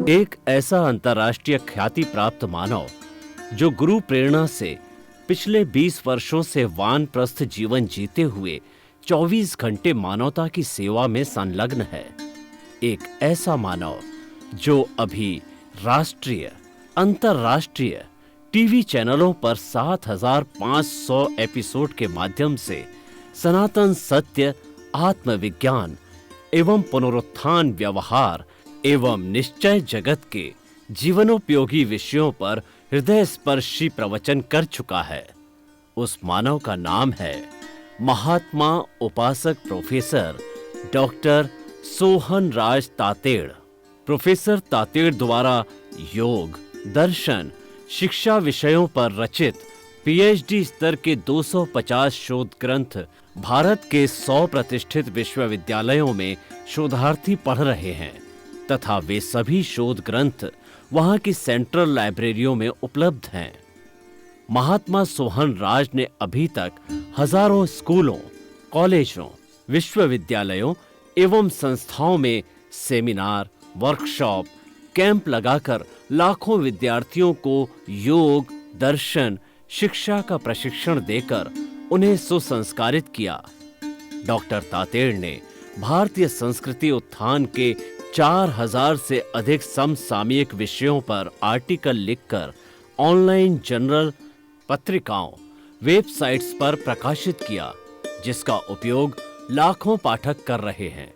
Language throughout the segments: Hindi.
एक ऐसा अंतर्राष्ट्रीय ख्याति प्राप्त मानव जो गुरु प्रेरणा से पिछले 20 वर्षों से वानप्रस्थ जीवन जीते हुए 24 घंटे मानवता की सेवा में संलग्न है। एक ऐसा मानव जो अभी राष्ट्रीय, अंतर्राष्ट्रीय टीवी चैनलों पर 7,500 एपिसोड के माध्यम से सनातन सत्य, आत्मविज्ञान एवं पुनरुत्थान व्यवहार एवं निश्चय जगत के जीवनोपयोगी विषयों पर हृदय स्पर्शी प्रवचन कर चुका है। उस मानव का नाम है महात्मा उपासक प्रोफेसर डॉक्टर सोहन राज तातेड़। प्रोफेसर तातेड़ द्वारा योग, दर्शन, शिक्षा विषयों पर रचित पीएचडी स्तर के 250 शोध ग्रंथ भारत के 100 प्रतिष्ठित विश्वविद्यालयों में शोधार्थी पढ़ रहे हैं तथा वे सभी शोध ग्रंथ वहां की सेंट्रल लाइब्रेरियों में उपलब्ध हैं। महात्मा सोहन राज ने अभी तक हजारों स्कूलों, कॉलेजों, विश्वविद्यालयों एवं संस्थाओं में सेमिनार, वर्कशॉप, कैंप लगाकर लाखों विद्यार्थियों को योग, दर्शन, शिक्षा का प्रशिक्षण देकर उन्हें सुसंस्कारित किया। डॉक्टर तातेड़ ने भारतीय संस्कृति उत्थान के 4,000 से अधिक समसामयिक विषयों पर आर्टिकल लिखकर ऑनलाइन जर्नल, पत्रिकाओं, वेबसाइट्स पर प्रकाशित किया, जिसका उपयोग लाखों पाठक कर रहे हैं।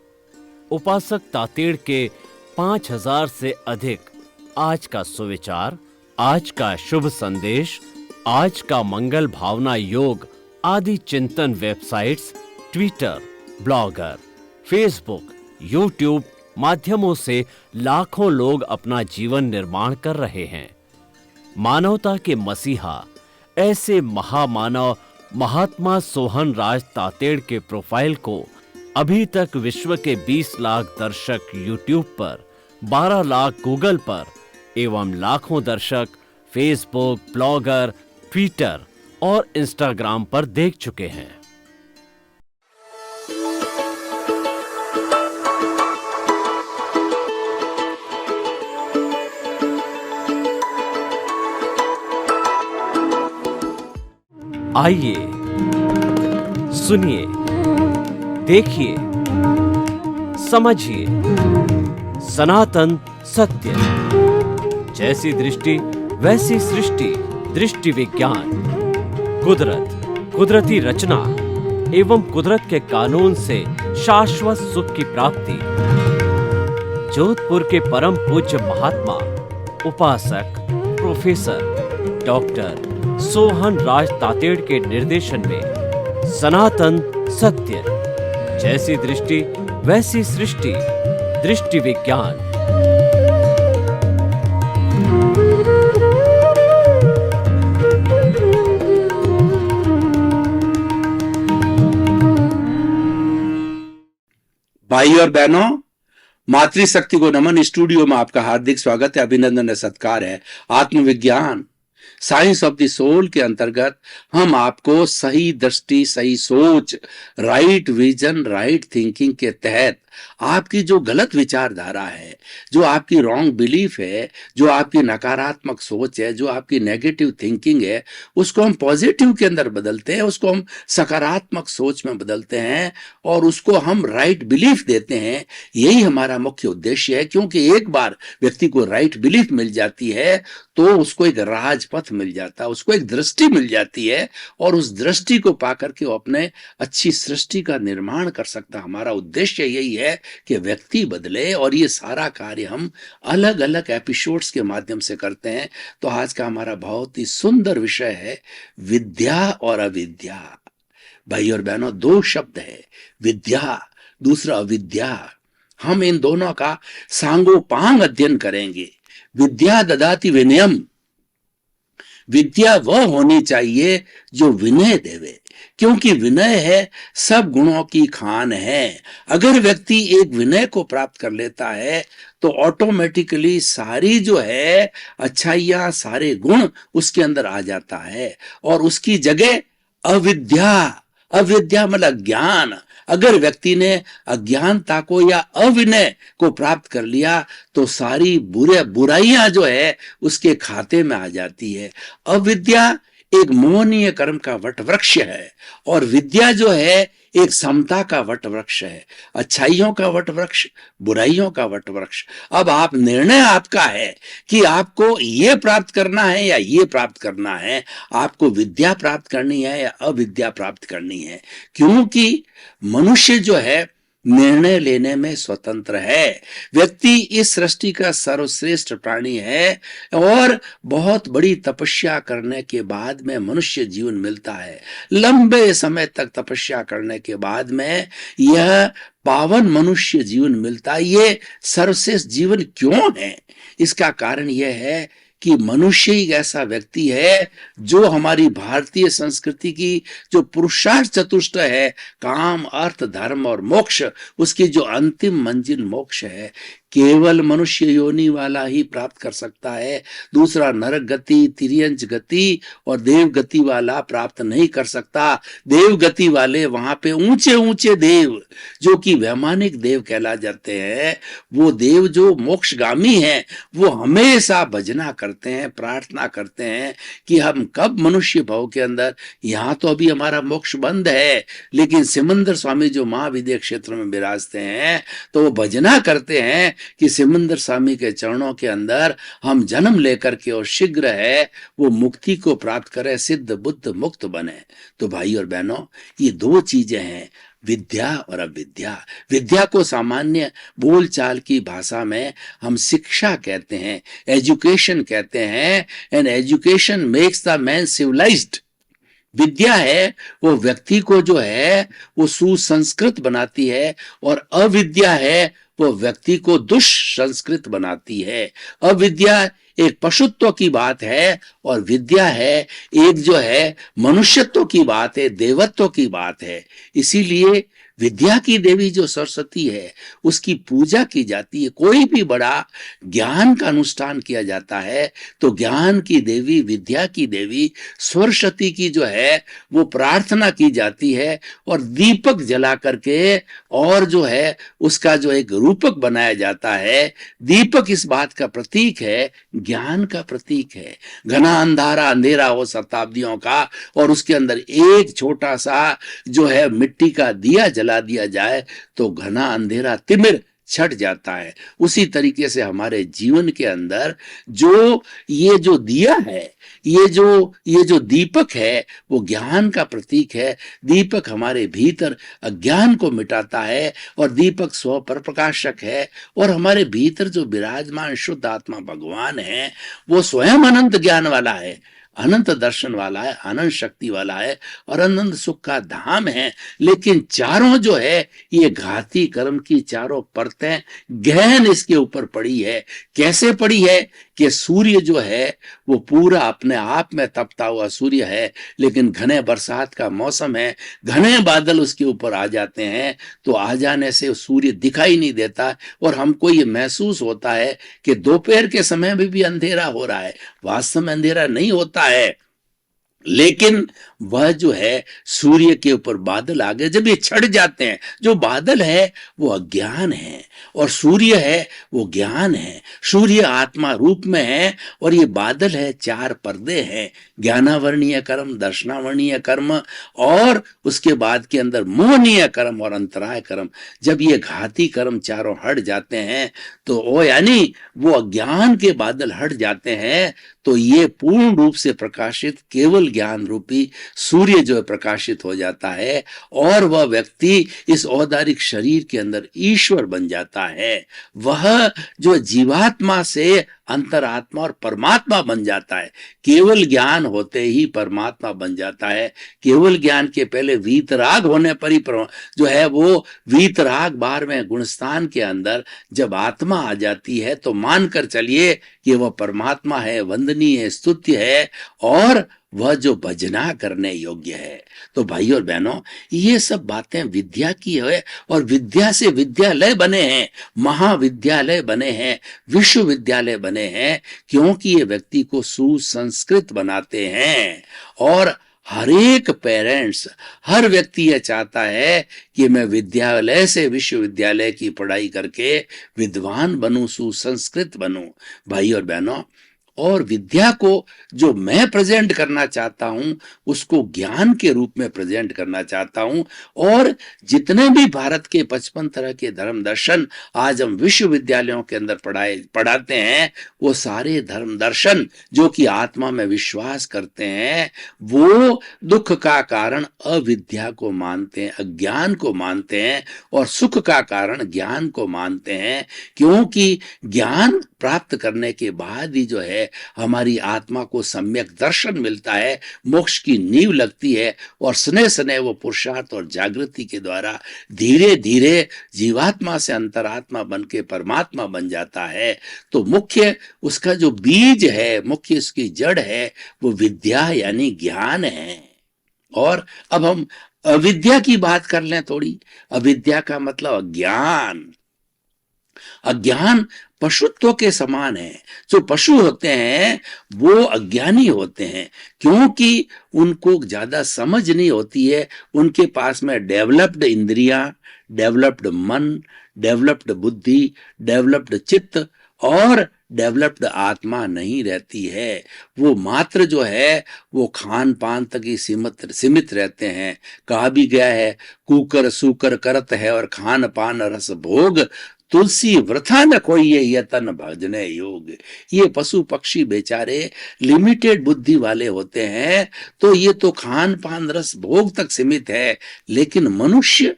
उपासक तातेड़ के 5,000 से अधिक आज का सुविचार, आज का शुभ संदेश, आज का मंगल भावना योग आदि चिंतन websites, Twitter, blogger, Facebook, YouTube माध्यमों से लाखों लोग अपना जीवन निर्माण कर रहे हैं। मानवता के मसीहा ऐसे महामानव महात्मा सोहन राज तातेड़ के प्रोफाइल को अभी तक विश्व के 20 लाख दर्शक यूट्यूब पर, 12 लाख गूगल पर एवं लाखों दर्शक फेसबुक, ब्लॉगर, ट्विटर और इंस्टाग्राम पर देख चुके हैं। आइए, सुनिए, देखिए, समझिए सनातन सत्य। जैसी दृष्टि वैसी सृष्टि, दृष्टि विज्ञान, कुदरत, कुदरती रचना एवं कुदरत के कानून से शाश्वत सुख की प्राप्ति। जोधपुर के परम पूज्य महात्मा उपासक प्रोफेसर डॉक्टर सोहन राज तातेड़ के निर्देशन में सनातन सत्य, जैसी दृष्टि वैसी सृष्टि, दृष्टि विज्ञान। भाई और बहनों, मातृशक्ति को नमन। स्टूडियो में आपका हार्दिक स्वागत है, अभिनंदन है, सत्कार है। आत्मविज्ञान, साइंस ऑफ द सोल के अंतर्गत हम आपको सही दृष्टि, सही सोच, राइट विजन, राइट थिंकिंग के तहत आपकी जो गलत विचारधारा है, जो आपकी रॉन्ग बिलीफ है, जो आपकी नकारात्मक सोच है, जो आपकी नेगेटिव थिंकिंग है, उसको हम पॉजिटिव के अंदर बदलते हैं, उसको हम सकारात्मक सोच में बदलते हैं और उसको हम राइट बिलीफ देते हैं। यही हमारा मुख्य उद्देश्य है, क्योंकि एक बार व्यक्ति को राइट बिलीफ मिल जाती है तो उसको एक राजपथ मिल जाता है, उसको एक दृष्टि मिल जाती है और उस दृष्टि को पाकर के वो अपने अच्छी सृष्टि का निर्माण कर सकता। हमारा उद्देश्य यही है कि व्यक्ति बदले और ये सारा कार्य हम अलग अलग एपिसोड्स के माध्यम से करते हैं। तो आज का हमारा बहुत ही सुंदर विषय है विद्या और अविद्या। भाई और बहनों, दो शब्द है, विद्या, दूसरा अविद्या। हम इन दोनों का सांगोपांग अध्ययन करेंगे। विद्या ददाति विनयम, विद्या वह होनी चाहिए जो विनय देवे, क्योंकि विनय है सब गुणों की खान है। अगर व्यक्ति एक विनय को प्राप्त कर लेता है तो ऑटोमेटिकली सारी जो है अच्छाइयां, सारे गुण उसके अंदर आ जाता है और उसकी जगह अविद्या अविद्या मतलब ज्ञान। अगर व्यक्ति ने अज्ञानता को या अविनय को प्राप्त कर लिया तो सारी बुराइयां जो है उसके खाते में आ जाती है। अविद्या एक मोहनीय कर्म का वट वृक्ष है और विद्या जो है एक समता का वट वृक्ष है, अच्छाइयों का वट वृक्ष, बुराइयों का वट वृक्ष। अब आप निर्णय आपका है कि आपको ये प्राप्त करना है या ये प्राप्त करना है, आपको विद्या प्राप्त करनी है या अविद्या प्राप्त करनी है। क्योंकि मनुष्य जो है निर्णय लेने में स्वतंत्र है। व्यक्ति इस सृष्टि का सर्वश्रेष्ठ प्राणी है और बहुत बड़ी तपस्या करने के बाद में मनुष्य जीवन मिलता है। लंबे समय तक तपस्या करने के बाद में यह पावन मनुष्य जीवन मिलता है। ये सर्वश्रेष्ठ जीवन क्यों है? इसका कारण यह है कि मनुष्य ही ऐसा व्यक्ति है जो हमारी भारतीय संस्कृति की जो पुरुषार्थ चतुष्ट है, काम, अर्थ, धर्म और मोक्ष, उसकी जो अंतिम मंजिल मोक्ष है, केवल मनुष्य योनि वाला ही प्राप्त कर सकता है। दूसरा नरक गति, तिर्यंच गति और देव गति वाला प्राप्त नहीं कर सकता। देव गति वाले वहां पे ऊंचे ऊंचे देव जो कि वैमानिक देव कहला जाते हैं, वो देव जो मोक्षगामी हैं, वो हमेशा भजना करते हैं, प्रार्थना करते हैं कि हम कब मनुष्य भाव के अंदर, यहाँ तो अभी हमारा मोक्ष बंद है, लेकिन सिमंदर स्वामी जो महाविद्य क्षेत्र में विराजते हैं तो वो भजना करते हैं कि सिमंदर स्वामी के चरणों के अंदर हम जन्म लेकर के और शीघ्र है वो मुक्ति को प्राप्त करें, सिद्ध बुद्ध मुक्त बने। तो भाई और बहनों, ये दो चीजें हैं, विद्या और अविद्या। विद्या को सामान्य बोलचाल की भाषा में हम शिक्षा कहते हैं, एजुकेशन कहते हैं। And education makes the man civilised. विद्या है वो व्यक्ति को जो है वो सुसंस्कृत बनाती है और अविद्या है वो व्यक्ति को दुष्संस्कृत बनाती है। अविद्या एक पशुत्व की बात है और विद्या है एक जो है मनुष्यत्व की बात है, देवत्व की बात है। इसीलिए विद्या की देवी जो सरस्वती है उसकी पूजा की जाती है। कोई भी बड़ा ज्ञान का अनुष्ठान किया जाता है तो ज्ञान की देवी, विद्या की देवी सरस्वती की जो है वो प्रार्थना की जाती है और दीपक जला करके और जो है उसका जो एक रूपक बनाया जाता है। दीपक इस बात का प्रतीक है, ज्ञान का प्रतीक है। घना अंधारा अंधेरा हो शताब्दियों का और उसके अंदर एक छोटा सा जो है मिट्टी का दिया जला दिया जाए तो घना अंधेरा तिमिर छट जाता है। उसी तरीके से हमारे जीवन के अंदर जो ये जो दिया है, ये जो दीपक है वो ज्ञान का प्रतीक है। दीपक हमारे भीतर अज्ञान को मिटाता है और दीपक स्व पर प्रकाशक है। और हमारे भीतर जो विराजमान शुद्ध आत्मा भगवान है वो स्वयं अनंत ज्ञान वाला है, अनंत दर्शन वाला है, अनंत शक्ति वाला है और अनंत सुख का धाम है। लेकिन चारों जो है ये घाती कर्म की चारों परतें गहन इसके ऊपर पड़ी है। कैसे पड़ी है कि सूर्य जो है वो पूरा अपने आप में तपता हुआ सूर्य है, लेकिन घने बरसात का मौसम है, घने बादल उसके ऊपर आ जाते हैं तो आ जाने से सूर्य दिखाई नहीं देता और हमको ये महसूस होता है कि दोपहर के समय में भी अंधेरा हो रहा है। वास्तव में अंधेरा नहीं होता है, लेकिन वह जो है सूर्य के ऊपर बादल आ गए, जब ये छट जाते हैं, जो बादल है वो अज्ञान है और सूर्य है वो ज्ञान है। सूर्य आत्मा रूप में है और ये बादल है, चार पर्दे हैं, ज्ञानावर्णीय कर्म, दर्शनावर्णीय कर्म और उसके बाद के अंदर मोहनीय कर्म और अंतराय कर्म। जब ये घाती कर्म चारों हट जाते हैं तो ओ यानी वो अज्ञान के बादल हट जाते हैं तो ये पूर्ण रूप से प्रकाशित केवल ज्ञान रूपी सूर्य जो है प्रकाशित हो जाता है और वह व्यक्ति इस औदारिक शरीर के अंदर ईश्वर बन जाता है। वह जो जीवात्मा से अंतरात्मा और परमात्मा बन जाता है। केवल ज्ञान होते ही परमात्मा बन जाता है। केवल ज्ञान के पहले वीतराग होने पर ही जो है वो वीतराग 12वें गुणस्थान के अंदर जब आत्मा आ जाती है तो मानकर चलिए कि वह परमात्मा है, वंदनीय, स्तुत्य है और वह जो भजना करने योग्य है। तो भाई और बहनों, ये सब बातें विद्या की है और विद्या से विद्यालय बने हैं, महाविद्यालय बने हैं, विश्वविद्यालय बने हैं, क्योंकि ये व्यक्ति को सुसंस्कृत बनाते हैं और हर एक पेरेंट्स, हर व्यक्ति यह चाहता है कि मैं विद्यालय से विश्वविद्यालय की पढ़ाई करके विद्वान बनूं, सुसंस्कृत बनूं। भाई और बहनों, और विद्या को जो मैं प्रेजेंट करना चाहता हूं उसको ज्ञान के रूप में प्रेजेंट करना चाहता हूं। और जितने भी भारत के 55 तरह के धर्म दर्शन आज हम विश्वविद्यालयों के अंदर पढ़ाते हैं, वो सारे धर्म दर्शन जो कि आत्मा में विश्वास करते हैं, वो दुख का कारण अविद्या को मानते हैं, अज्ञान को मानते हैं, और सुख का कारण ज्ञान को मानते हैं। क्योंकि ज्ञान प्राप्त करने के बाद ही जो है हमारी आत्मा को सम्यक दर्शन मिलता है, मोक्ष की नींव लगती है, और स्नेह स्नेह वो पुरुषार्थ और जागृति के द्वारा धीरे धीरे जीवात्मा से अंतरात्मा बन के परमात्मा बन जाता है। तो मुख्य उसका जो बीज है, मुख्य उसकी जड़ है, वो विद्या यानी ज्ञान है। और अब हम अविद्या की बात कर लें थोड़ी। अविद्या का मतलब अज्ञान। अज्ञान पशुत्व के समान है। जो पशु होते हैं वो अज्ञानी होते हैं, क्योंकि उनको ज्यादा समझ नहीं होती है। उनके पास में डेवलप्ड इंद्रियां, डेवलप्ड मन, डेवलप्ड बुद्धि, डेवलप्ड चित्त और डेवलप्ड आत्मा नहीं रहती है। वो मात्र जो है वो खान पान तक ही सीमित रहते हैं। कहा भी गया है, कुकर सूकर करत है और खान पान रस भोग, तुलसी वृथा न कोई ये यतन भजने योग। ये पशु पक्षी बेचारे लिमिटेड बुद्धि वाले होते हैं, तो ये तो खान पान रस भोग तक सीमित है। लेकिन मनुष्य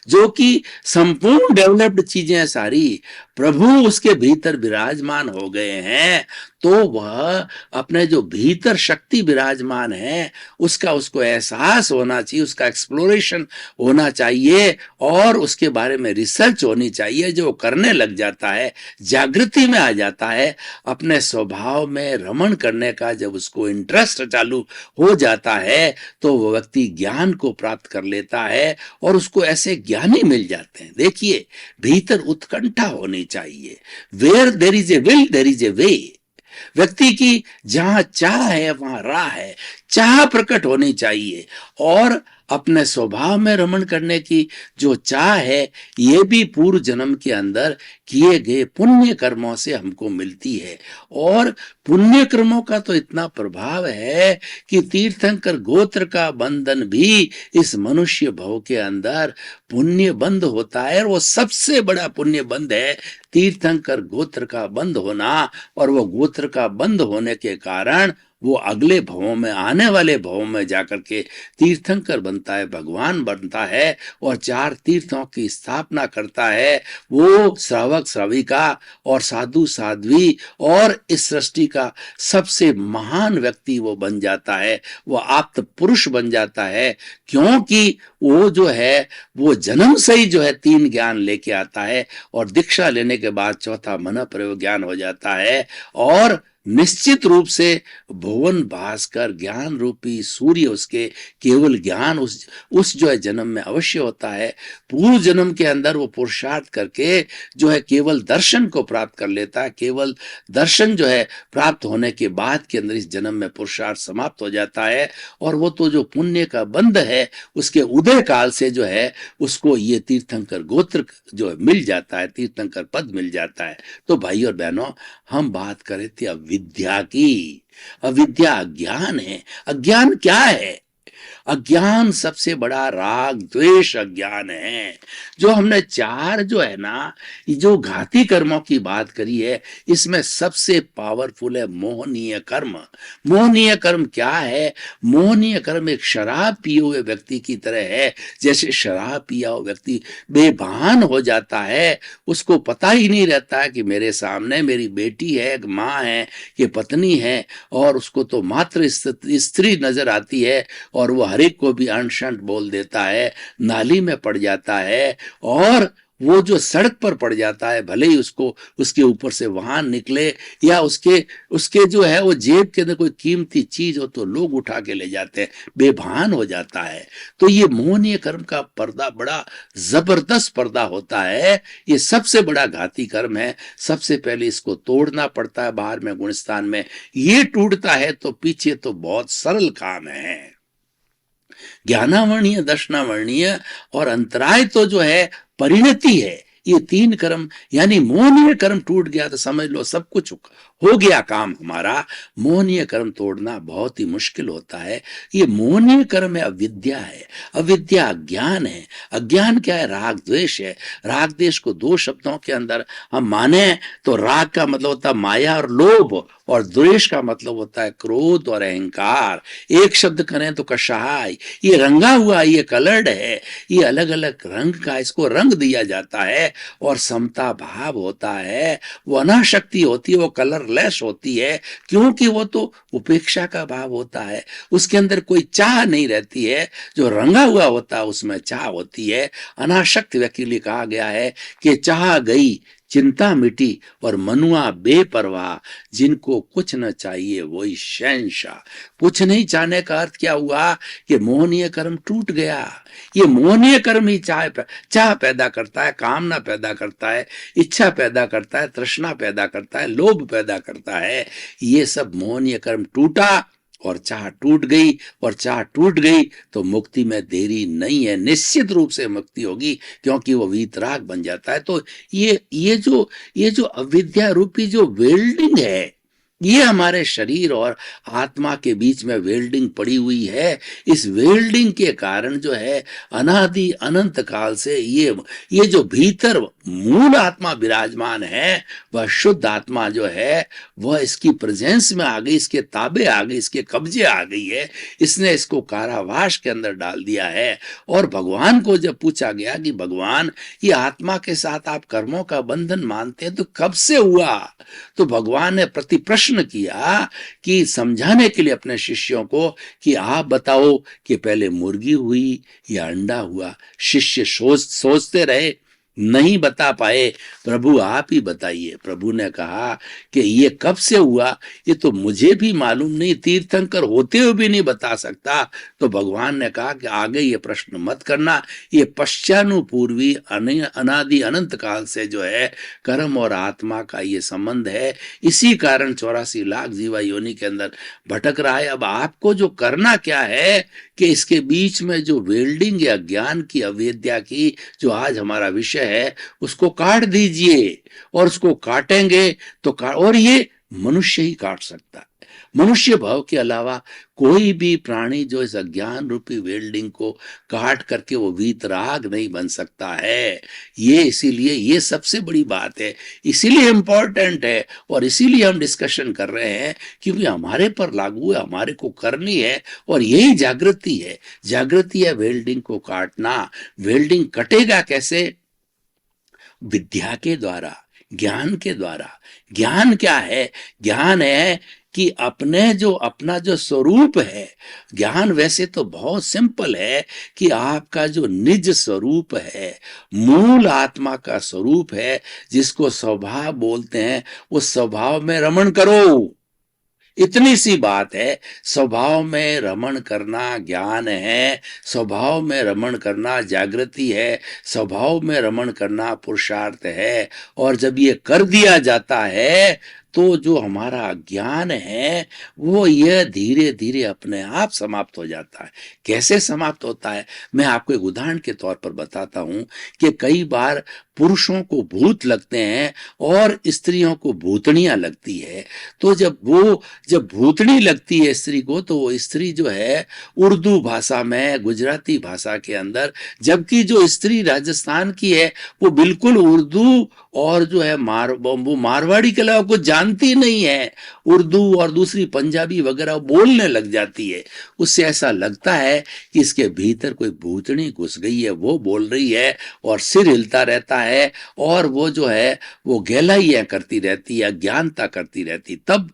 जो कि संपूर्ण डेवलप्ड चीजें हैं सारी, प्रभु उसके भीतर विराजमान हो गए हैं, तो वह अपने जो भीतर शक्ति विराजमान है उसका उसको एहसास होना चाहिए, उसका एक्सप्लोरेशन होना चाहिए, और उसके बारे में रिसर्च होनी चाहिए। जो करने लग जाता है, जागृति में आ जाता है, अपने स्वभाव में रमण करने का जब उसको इंटरेस्ट चालू हो जाता है, तो वो व्यक्ति ज्ञान को प्राप्त कर लेता है, और उसको ऐसे ज्ञानी मिल जाते हैं। देखिए, भीतर उत्कंठा होनी चाहिए। Where there is a will there is a way. व्यक्ति की जहां चाह है वहां राह है। चाह प्रकट होनी चाहिए, और अपने स्वभाव में रमण करने की जो चाह है, ये भी पूर्व जन्म के अंदर किए गए पुण्य कर्मों से हमको मिलती है। और पुण्य कर्मों का तो इतना प्रभाव है कि तीर्थंकर गोत्र का बंधन भी इस मनुष्य भव के अंदर पुण्य बंध होता है, और वो सबसे बड़ा पुण्य बंध है तीर्थंकर गोत्र का बंध होना। और वो गोत्र का बंध होने के कारण वो अगले भवों में, आने वाले भवों में जाकर के तीर्थंकर बनता है, भगवान बनता है, और 4 तीर्थों की स्थापना करता है। वो श्रावक श्राविका और साधु साध्वी और इस सृष्टि का सबसे महान व्यक्ति वो बन जाता है, वो आप्त पुरुष बन जाता है। क्योंकि वो जो है वो जन्म से ही जो है 3 ज्ञान लेके आता है, और दीक्षा लेने के बाद चौथा मन प्रयोग ज्ञान हो जाता है। और निश्चित रूप से भुवन भास्कर ज्ञान रूपी सूर्य उसके केवल ज्ञान उस जो है जन्म में अवश्य होता है। पूर्व जन्म के अंदर वो पुरुषार्थ करके जो है केवल दर्शन को प्राप्त कर लेता है। केवल दर्शन जो है प्राप्त होने के बाद के अंदर इस जन्म में पुरुषार्थ समाप्त हो जाता है, और वो तो जो पुण्य का बंध है उसके उदय काल से जो है उसको ये तीर्थंकर गोत्र जो है मिल जाता है, तीर्थंकर पद मिल जाता है। तो भाई और बहनों, हम बात करें थे अविद्या की। अविद्या अज्ञान है। अज्ञान क्या है? अज्ञान सबसे बड़ा राग द्वेष अज्ञान है। जो हमने 4 जो है ना, जो घाती कर्मों की बात करी है, इसमें सबसे पावरफुल है मोहनीय कर्म। मोहनीय कर्म क्या है? मोहनीय कर्म एक शराब पिए हुए व्यक्ति की तरह है। जैसे शराब पिया हुआ व्यक्ति बेभान हो जाता है, उसको पता ही नहीं रहता है कि मेरे सामने मेरी बेटी है, एक माँ है, कि पत्नी है, और उसको तो मात्र स्त्री नजर आती है, और वो हर एक को भी अनशंट बोल देता है, नाली में पड़ जाता है, और वो जो सड़क पर पड़ जाता है, भले ही उसको उसके ऊपर से वाहन निकले, या उसके जो है वो जेब के अंदर कोई कीमती चीज हो तो लोग उठा के ले जाते हैं, बेभान हो जाता है। तो ये मोहनीय कर्म का पर्दा बड़ा जबरदस्त पर्दा होता है। ये सबसे बड़ा घाती कर्म है। सबसे पहले इसको तोड़ना पड़ता है बाहर में गुणस्थान में। ये टूटता है तो पीछे तो बहुत सरल काम है। ज्ञानावर्णीय, दर्शनावर्णीय और अंतराय तो जो है परिणति है। ये तीन कर्म यानी मोहनीय कर्म टूट गया तो समझ लो सब कुछ हो गया काम हमारा। मोहनीय कर्म तोड़ना बहुत ही मुश्किल होता है। ये मोहनीय कर्म है, अविद्या है। अविद्या अज्ञान है। अज्ञान क्या है? राग द्वेष है। राग द्वेष को दो शब्दों के अंदर हम माने तो राग का मतलब होता है माया और लोभ, और द्वेष का मतलब होता है क्रोध और अहंकार। एक शब्द करें तो कषाय। ये रंगा हुआ, ये कलर्ड है, ये अलग अलग रंग का इसको रंग दिया जाता है। और समता भाव होता है, वो अनाशक्ति होती है, वो कलरलेस होती है, क्योंकि वो तो उपेक्षा का भाव होता है। उसके अंदर कोई चाह नहीं रहती है। जो रंगा हुआ होता है उसमें चाह होती है। अनाशक्त व्यक्ति के लिए कहा गया है कि चाह गई, चिंता मिटी और मनुआ बेपरवाह, जिनको कुछ न चाहिए वही शहंशाह। कुछ नहीं चाहने का अर्थ क्या हुआ? कि मोहनीय कर्म टूट गया। ये मोहनीय कर्म ही चाह पैदा करता है, कामना पैदा करता है, इच्छा पैदा करता है, तृष्णा पैदा करता है, लोभ पैदा करता है। ये सब मोहनीय कर्म टूटा और चाह टूट गई, और चाह टूट गई तो मुक्ति में देरी नहीं है, निश्चित रूप से मुक्ति होगी, क्योंकि वो वीतराग बन जाता है। तो ये जो अविद्या रूपी जो वेल्डिंग है, ये हमारे शरीर और आत्मा के बीच में वेल्डिंग पड़ी हुई है। इस वेल्डिंग के कारण जो है अनादि अनंत काल से ये जो भीतर मूल आत्मा विराजमान है, वह शुद्ध आत्मा जो है वह इसकी प्रेजेंस में आ गई, इसके ताबे आ गई, इसके कब्जे आ गई है। इसने इसको कारावास के अंदर डाल दिया है। और भगवान को जब पूछा गया कि भगवान, ये आत्मा के साथ आप कर्मों का बंधन मानते हैं तो कब से हुआ? तो भगवान ने प्रति प्रश्न किया कि समझाने के लिए अपने शिष्यों को कि आप बताओ कि पहले मुर्गी हुई या अंडा हुआ। शिष्य सोचते रहे, नहीं बता पाए। प्रभु आप ही बताइए। प्रभु ने कहा कि ये कब से हुआ ये तो मुझे भी मालूम नहीं, तीर्थंकर होते हुए भी नहीं बता सकता। तो भगवान ने कहा कि आगे ये प्रश्न मत करना, ये पश्चानुपूर्वी अनादि अनंत काल से जो है कर्म और आत्मा का ये संबंध है। इसी कारण 84 लाख जीवा योनि के अंदर भटक रहा है। अब आपको जो करना क्या है कि इसके बीच में जो वेल्डिंग या ज्ञान की, अविद्या की, जो आज हमारा विषय है, उसको काट दीजिए। और उसको काटेंगे तो और ये मनुष्य ही काट सकता है। मनुष्य भाव के अलावा कोई भी प्राणी जो इस अज्ञान रूपी वेल्डिंग को काट करके वो वीतराग नहीं बन सकता है। ये इसीलिए ये सबसे बड़ी बात है, इसीलिए इंपॉर्टेंट है, और इसीलिए हम डिस्कशन कर रहे हैं, क्योंकि हमारे पर लागू है, हमारे को करनी है। और यही जागृति है। जागृति है वेल्डिंग को काटना। वेल्डिंग कटेगा कैसे? विद्या के द्वारा, ज्ञान के द्वारा। ज्ञान क्या है? ज्ञान है कि अपना जो स्वरूप है। ज्ञान वैसे तो बहुत सिंपल है कि आपका जो निज स्वरूप है, मूल आत्मा का स्वरूप है, जिसको स्वभाव बोलते हैं, उस स्वभाव में रमण करो। इतनी सी बात है। स्वभाव में रमण करना ज्ञान है। स्वभाव में रमण करना जागृति है। स्वभाव में रमण करना पुरुषार्थ है। और जब ये कर दिया जाता है तो जो हमारा ज्ञान है वो यह धीरे धीरे अपने आप समाप्त हो जाता है। कैसे समाप्त होता है? मैं आपको एक उदाहरण के तौर पर बताता हूं कि कई बार पुरुषों को भूत लगते हैं और स्त्रियों को भूतनियां लगती है। तो जब भूतनी लगती है स्त्री को, तो वो स्त्री जो है उर्दू भाषा में, गुजराती भाषा के अंदर, जबकि जो स्त्री राजस्थान की है वो बिल्कुल उर्दू और जो है वो मारवाड़ी के अलावा कुछ जानती नहीं है। उर्दू और दूसरी पंजाबी वगैरह बोलने लग जाती है। उससे ऐसा लगता है कि इसके भीतर कोई भूतनी घुस गई है, वो बोल रही है और सिर हिलता रहता है, और वो जो है वो गहलाइयां करती रहती है, अज्ञानता करती रहती। तब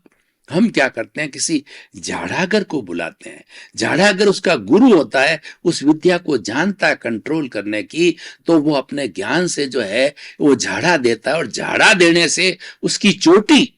हम क्या करते हैं? किसी झाड़ागर को बुलाते हैं। झाड़ागर उसका गुरु होता है, उस विद्या को जानता है कंट्रोल करने की, तो वो अपने ज्ञान से जो है वो झाड़ा देता है, और झाड़ा देने से उसकी चोटी,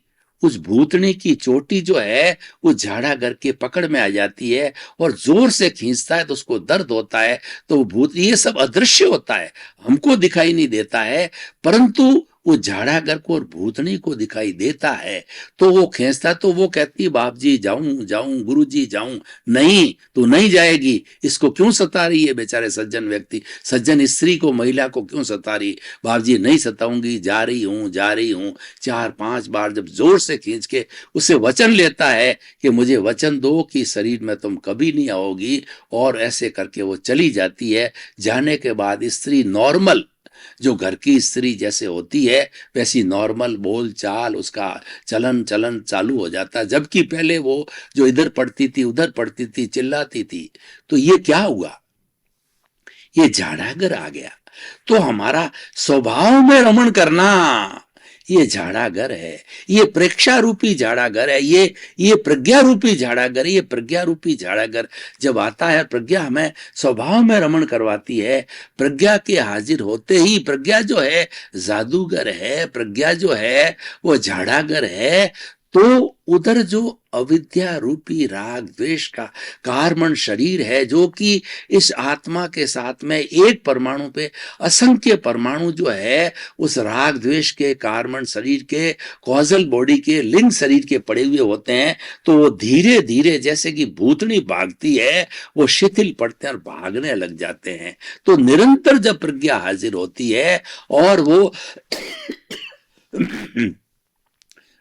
उस भूतनी की चोटी जो है वो झाड़ागर के पकड़ में आ जाती है, और जोर से खींचता है तो उसको दर्द होता है। तो वो भूत, ये सब अदृश्य होता है, हमको दिखाई नहीं देता है, परंतु वो झाड़ागर को और भूतनी को दिखाई देता है तो वो खींचता, तो वो कहती बाप जी जाऊं जाऊं, गुरु जी जाऊं। नहीं, तू नहीं जाएगी। इसको क्यों सता रही है बेचारे सज्जन व्यक्ति, सज्जन स्त्री को, महिला को क्यों सता रही? बाप जी नहीं सताऊंगी, जा रही हूं जा रही हूं। 4-5 बार जब जोर से खींच के उससे वचन लेता है कि मुझे वचन दो कि शरीर में तुम कभी नहीं आओगी, और ऐसे करके वो चली जाती है। जाने के बाद स्त्री नॉर्मल, जो घर की स्त्री जैसे होती है वैसी नॉर्मल बोल चाल, उसका चलन चलन चालू हो जाता है। जबकि पहले वो जो इधर पढ़ती थी उधर पढ़ती थी, चिल्लाती थी। तो ये क्या हुआ? ये झाड़ागर आ गया। तो हमारा स्वभाव में रमण करना, ये झाड़ागर है, ये प्रेक्षा रूपी झाड़ागर है, ये प्रज्ञा रूपी झाड़ागर है। ये प्रज्ञा रूपी झाड़ागर जब आता है, प्रज्ञा हमें स्वभाव में रमण करवाती है। प्रज्ञा के हाजिर होते ही, प्रज्ञा जो है जादूगर है, प्रज्ञा जो है वो झाड़ागर है। तो उधर जो अविद्या रूपी राग द्वेष का कार्बन शरीर है, जो कि इस आत्मा के साथ में एक परमाणु पे असंख्य परमाणु जो है उस राग द्वेष के कार्बन शरीर के, कॉजल बॉडी के, लिंग शरीर के पड़े हुए होते हैं। तो वो धीरे धीरे जैसे कि भूतनी भागती है, वो शिथिल पड़ते हैं और भागने लग जाते हैं। तो निरंतर जब प्रज्ञा हाजिर होती है और वो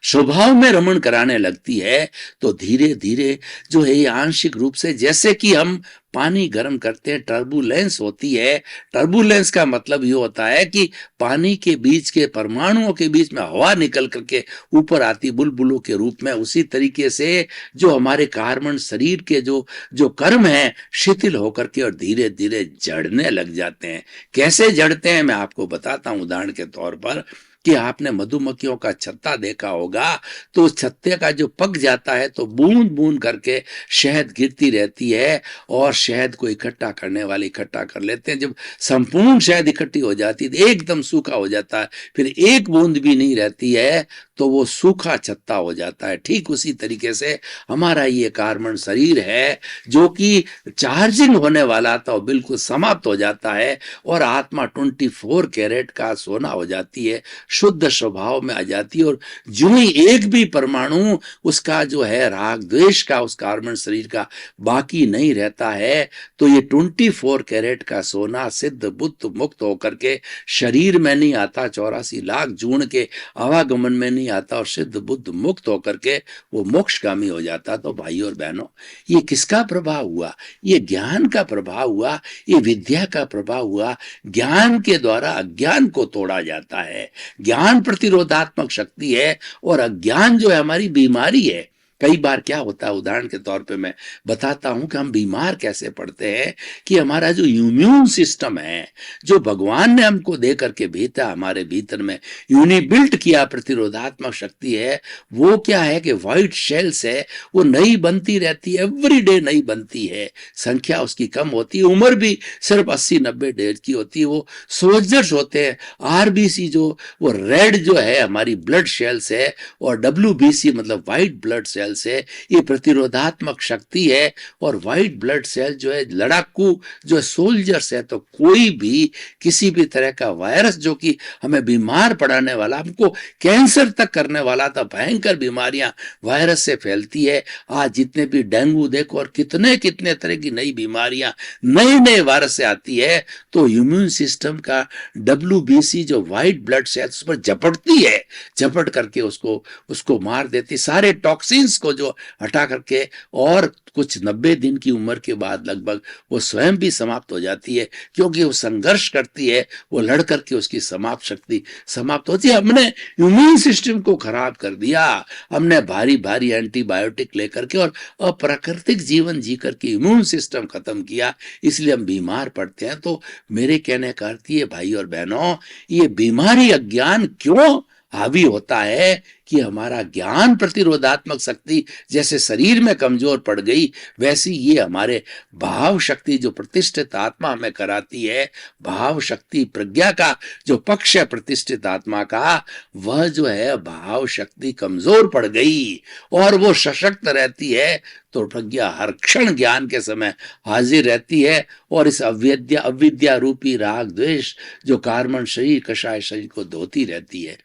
स्वभाव में रमण कराने लगती है, तो धीरे धीरे जो है ये आंशिक रूप से, जैसे कि हम पानी गर्म करते हैं, टर्बुलेंस होती है। टर्बुलेंस का मतलब ये होता है कि पानी के बीच के परमाणुओं के बीच में हवा निकल करके ऊपर आती बुलबुलों के रूप में। उसी तरीके से जो हमारे कार्बन शरीर के जो कर्म है शिथिल होकर के और धीरे धीरे जड़ने लग जाते हैं। कैसे जड़ते हैं मैं आपको बताता हूं उदाहरण के तौर पर, कि आपने मधुमक्खियों का छत्ता देखा होगा। तो उस छत्ते का जो पक जाता है तो बूंद बूंद करके शहद गिरती रहती है, और शहद को इकट्ठा करने वाले इकट्ठा कर लेते हैं। जब संपूर्ण शहद इकट्ठी हो जाती है, एकदम सूखा हो जाता है, फिर एक बूंद भी नहीं रहती है, तो वो सूखा छत्ता हो जाता है। ठीक उसी तरीके से हमारा ये कार्बन शरीर है, जो कि चार्जिंग होने वाला था, बिल्कुल समाप्त हो जाता है, और आत्मा 24 कैरेट का सोना हो जाती है, शुद्ध स्वभाव में आ जाती है। और जो ही एक भी परमाणु उसका जो है राग द्वेष का, उस कार्बन शरीर का बाकी नहीं रहता है, तो ये 24 कैरेट का सोना सिद्ध बुद्ध मुक्त होकर के शरीर में नहीं आता, 84 लाख जून के आवागमन में नहीं आता, और सिद्ध बुद्ध मुक्त होकर के वो मोक्षगामी हो जाता। तो भाई और बहनों, ये किसका प्रभाव हुआ? ये ज्ञान का प्रभाव हुआ, ये विद्या का प्रभाव हुआ। ज्ञान के द्वारा अज्ञान को तोड़ा जाता है। ज्ञान प्रतिरोधात्मक शक्ति है, और अज्ञान जो है हमारी बीमारी है। कई बार क्या होता है, उदाहरण के तौर पे मैं बताता हूं कि हम बीमार कैसे पड़ते हैं, कि हमारा जो इम्यून सिस्टम है, जो भगवान ने हमको दे करके भेजा, हमारे भीतर में यूनिबिल्ट किया प्रतिरोधात्मक शक्ति है, वो क्या है कि व्हाइट सेल्स है, वो नई बनती रहती है, एवरी डे नई बनती है, संख्या उसकी कम होती है, उम्र भी सिर्फ 80-90 डेज की होती है। वो सोल्जर्स होते हैं, आरबीसी जो वो रेड जो है हमारी ब्लड सेल्स है, और डब्ल्यूबीसी मतलब व्हाइट ब्लड सेल से, ये प्रतिरोधात्मक शक्ति है। और व्हाइट ब्लड सेल जो है लड़ाकू जो सोल्जर्स है। तो कोई भी किसी भी तरह का वायरस जो कि हमें बीमार पड़ाने वाला, हमको कैंसर तक करने वाला था, भयंकर बीमारियां वायरस से फैलती है। आज जितने भी डेंगू देखो, और कितने कितने तरह की नई बीमारियां नए नए वायरस से आती है, तो इम्यून सिस्टम का डब्ल्यूबीसी जो व्हाइट ब्लड सेल्स पर झपटती है, झपट करके उसको मार देती, सारे टॉक्सिन्स को जो हटा करके, और कुछ 90 दिन की उम्र के बाद लगभग वो स्वयं भी समाप्त हो जाती है, क्योंकि वो संघर्ष करती है, वो लड़ करके उसकी समाप्त शक्ति समाप्त होती है। हमने इम्यून सिस्टम को खराब कर दिया, हमने भारी भारी एंटीबायोटिक लेकर के और अप्राकृतिक जीवन जी करके इम्यून सिस्टम खत्म किया, इसलिए हम बीमार पड़ते हैं। तो मेरे कहने का अर्थ ये भाई और बहनों, ये बीमारी अज्ञान क्यों हावी होता है कि हमारा ज्ञान प्रतिरोधात्मक शक्ति जैसे शरीर में कमजोर पड़ गई, वैसी ये हमारे भाव शक्ति जो प्रतिष्ठित आत्मा हमें कराती है, भाव शक्ति प्रज्ञा का जो पक्ष है प्रतिष्ठित आत्मा का, वह जो है भाव शक्ति कमजोर पड़ गई और वो सशक्त रहती है, तो प्रज्ञा हर क्षण ज्ञान के समय हाजिर रहती है और इस अविद्या रूपी राग द्वेष जो कार्बन शरीर कषाय शरीर को धोती रहती है।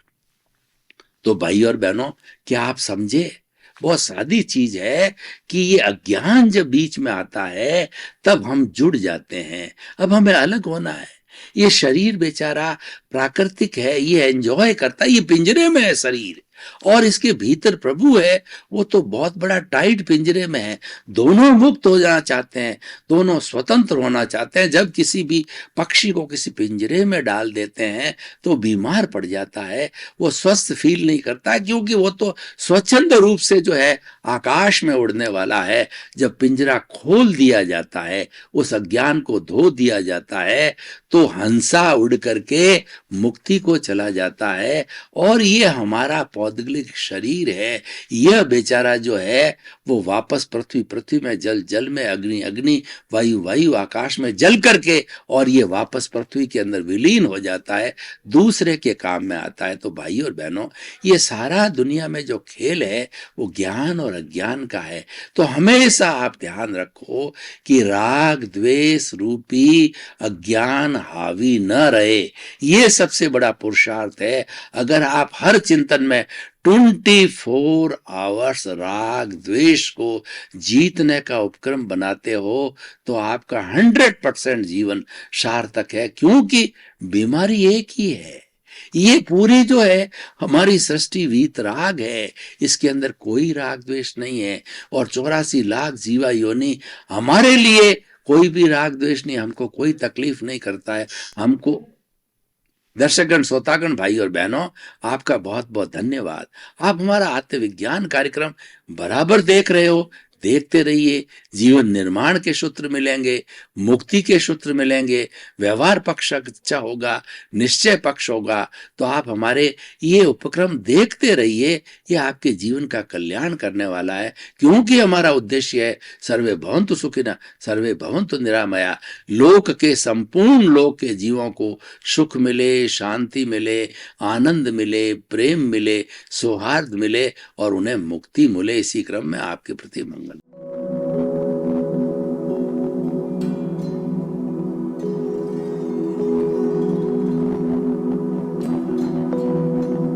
तो भाई और बहनों, क्या आप समझे? बहुत सादी चीज है कि ये अज्ञान जब बीच में आता है तब हम जुड़ जाते हैं। अब हमें अलग होना है। ये शरीर बेचारा प्राकृतिक है, ये एंजॉय करता है, ये पिंजरे में है शरीर, और इसके भीतर प्रभु है, वो तो बहुत बड़ा टाइट पिंजरे में है। दोनों मुक्त हो जाना चाहते हैं, दोनों स्वतंत्र होना चाहते हैं। जब किसी भी पक्षी को किसी पिंजरे में डाल देते हैं तो बीमार पड़ जाता है, वो स्वस्थ फील नहीं करता है, क्योंकि वो तो स्वच्छंद रूप से जो है आकाश में उड़ने वाला है। जब पिंजरा खोल दिया जाता है, उस अज्ञान को धो दिया जाता है, तो हंसा उड़ करके मुक्ति को चला जाता है। और ये हमारा पौद्गलिक शरीर है, यह बेचारा जो है वो वापस पृथ्वी, पृथ्वी में जल, जल में अग्नि, अग्नि वायु, वायु आकाश में जल करके, और ये वापस पृथ्वी के अंदर विलीन हो जाता है, दूसरे के काम में आता है। तो भाई और बहनों, ये सारा दुनिया में जो खेल है वो ज्ञान और अज्ञान का है। तो हमेशा आप ध्यान रखो कि राग द्वेष रूपी अज्ञान हावी न रहे। ये सबसे बड़ा पुरुषार्थ है। अगर आप हर चिंतन में 24 आवर्स राग द्वेष को जीतने का उपक्रम बनाते हो तो आपका 100% जीवन सार्थक है, क्योंकि बीमारी एक ही है। ये पूरी जो है हमारी सृष्टि वीतराग है, इसके अंदर कोई राग द्वेष नहीं है। और 84 लाख जीवा योनि हमारे लिए कोई भी राग द्वेष नहीं, हमको कोई तकलीफ नहीं करता है। हमको दर्शकगण, श्रोतागण, भाई और बहनों, आपका बहुत बहुत धन्यवाद। आप हमारा आत्मविज्ञान कार्यक्रम बराबर देख रहे हो, देखते रहिए। जीवन निर्माण के सूत्र मिलेंगे, मुक्ति के सूत्र मिलेंगे, व्यवहार पक्ष अच्छा होगा, निश्चय पक्ष होगा। तो आप हमारे ये उपक्रम देखते रहिए, ये आपके जीवन का कल्याण करने वाला है, क्योंकि हमारा उद्देश्य है सर्वे भवन्तु सुखिनः सर्वे भवन्तु निरामया। लोक के, संपूर्ण लोक के जीवों को सुख मिले, शांति मिले, आनंद मिले, प्रेम मिले, सौहार्द मिले और उन्हें मुक्ति मिले। इसी क्रम में आपके प्रति मंगल।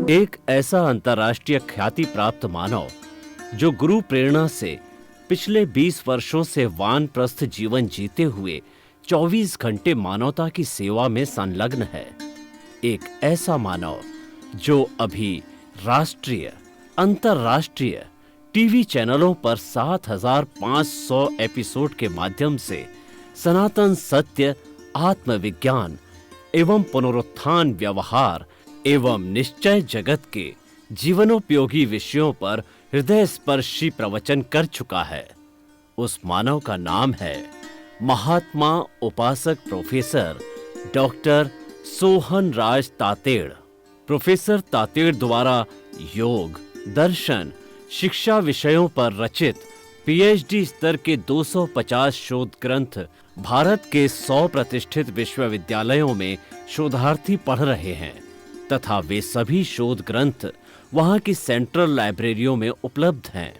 एक ऐसा अंतर्राष्ट्रीय ख्याति प्राप्त मानव जो गुरु प्रेरणा से पिछले 20 वर्षों से वानप्रस्थ जीवन जीते हुए 24 घंटे मानवता की सेवा में संलग्न है। एक ऐसा मानव जो अभी राष्ट्रीय, अंतर्राष्ट्रीय टीवी चैनलों पर 7,500 एपिसोड के माध्यम से सनातन सत्य, आत्मविज्ञान एवं पुनरुत्थान, व्यवहार एवं निश्चय जगत के जीवनोपयोगी विषयों पर हृदय स्पर्शी प्रवचन कर चुका है। उस मानव का नाम है महात्मा उपासक प्रोफेसर डॉक्टर सोहन राज तातेड़। प्रोफेसर तातेड़ द्वारा योग, दर्शन, शिक्षा विषयों पर रचित पीएचडी स्तर के 250 शोध ग्रंथ भारत के 100 प्रतिष्ठित विश्वविद्यालयों में शोधार्थी पढ़ रहे हैं तथा वे सभी शोध ग्रंथ वहां की सेंट्रल लाइब्रेरियों में उपलब्ध हैं।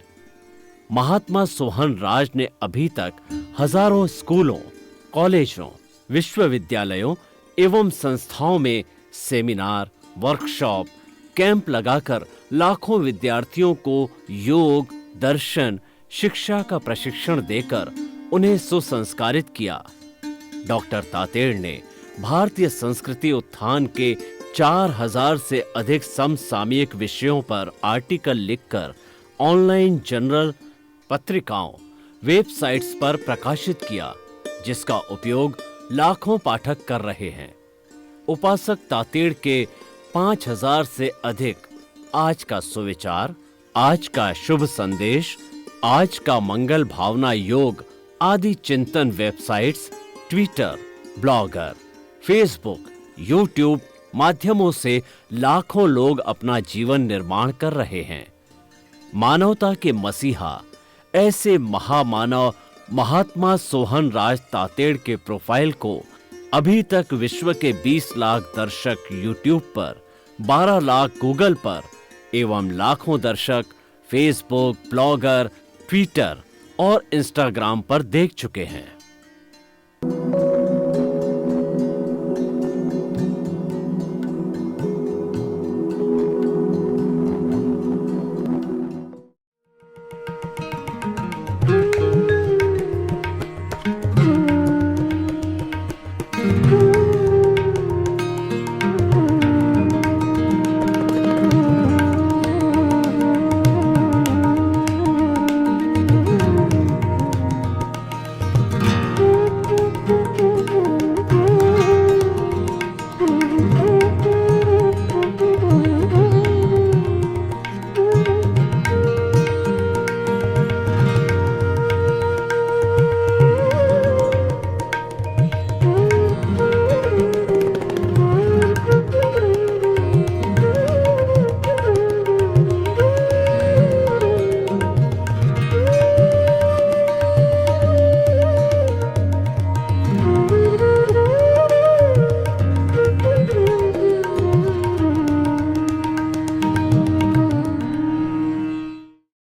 महात्मा सोहन राज ने अभी तक हजारों स्कूलों, कॉलेजों, विश्वविद्यालयों एवं संस्थाओं में सेमिनार, वर्कशॉप, कैंप लगाकर लाखों विद्यार्थियों को योग, दर्शन, शिक्षा का प्रशिक्षण देकर उन्हें सुसंस्कारित किया। डॉक्टर तातेड़ ने भारतीय संस्कृति उत्थान के 4000 से अधिक समसामयिक विषयों पर आर्टिकल लिखकर ऑनलाइन जर्नल, पत्रिकाओं, वेबसाइट्स पर प्रकाशित किया, जिसका उपयोग लाखों पाठक कर रहे हैं। उपासक तातेड़ के 5000 से अधिक आज का सुविचार, आज का शुभ संदेश, आज का मंगल भावना योग आदि चिंतन websites, Twitter, blogger, Facebook, YouTube माध्यमों से लाखों लोग अपना जीवन निर्माण कर रहे हैं। मानवता के मसीहा ऐसे महामानव महात्मा सोहन राज तातेड़ के प्रोफाइल को अभी तक विश्व के 20 लाख दर्शक यूट्यूब पर, 12 लाख गूगल पर एवं लाखों दर्शक फेसबुक, ब्लॉगर, ट्विटर और इंस्टाग्राम पर देख चुके हैं।